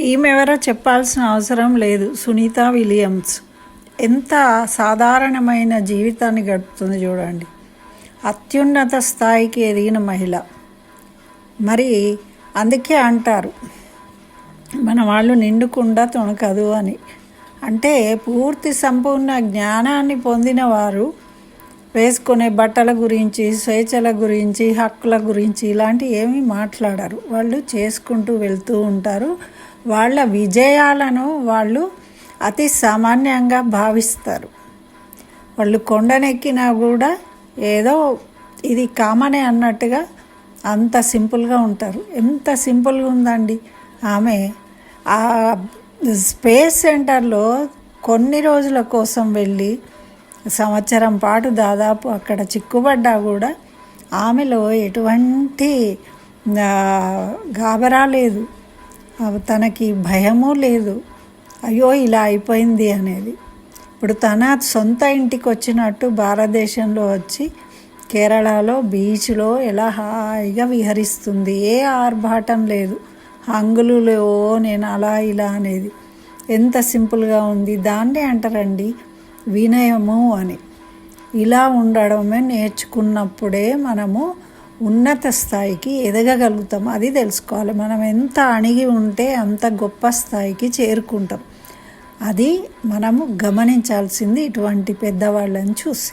ఈమెవరో చెప్పాల్సిన అవసరం లేదు. సునీత విలియమ్స్ ఎంత సాధారణమైన జీవితాన్ని గడుపుతుంది చూడండి. అత్యున్నత స్థాయికి ఎదిగిన మహిళ. మరి అందుకే అంటారు మన వాళ్ళు నిండుకుండా తొణకదు అని. అంటే పూర్తి సంపూర్ణ జ్ఞానాన్ని పొందిన వారు వేసుకునే బట్టల గురించి, స్వేచ్ఛల గురించి, హక్కుల గురించి ఇలాంటి ఏమీ మాట్లాడరు. వాళ్ళు చేసుకుంటూ వెళ్తూ ఉంటారు. వాళ్ళ విజయాలను వాళ్ళు అతి సామాన్యంగా భావిస్తారు. వాళ్ళు కొండనెక్కినా కూడా ఏదో ఇది కామనే అన్నట్టుగా అంత సింపుల్గా ఉంటారు. ఎంత సింపుల్గా ఉందండి ఆమె. ఆ స్పేస్ సెంటర్లో కొన్ని రోజుల కోసం వెళ్ళి సంవత్సరం పాటు దాదాపు అక్కడ చిక్కుబడ్డా కూడా ఆమెలో ఎటువంటి గాబరా లేదు, తనకి భయము లేదు. అయ్యో ఇలా అయిపోయింది అనేది. ఇప్పుడు తన సొంత ఇంటికి వచ్చినట్టు భారతదేశంలో వచ్చి కేరళలో బీచ్లో ఎలా హాయిగా విహరిస్తుంది. ఏ ఆర్భాటం లేదు, హంగులు లేవో నేను అలా ఇలా అనేది. ఎంత సింపుల్గా ఉంది. దాన్నే అంటారండి వినయము అని. ఇలా ఉండడమే నేర్చుకున్నప్పుడే మనము ఉన్నత స్థాయికి ఎదగగలుగుతాం. అది తెలుసుకోవాలి. మనం ఎంత అణిగి ఉంటే అంత గొప్ప స్థాయికి చేరుకుంటాం. అది మనము గమనించాల్సింది ఇటువంటి పెద్దవాళ్ళని చూసి.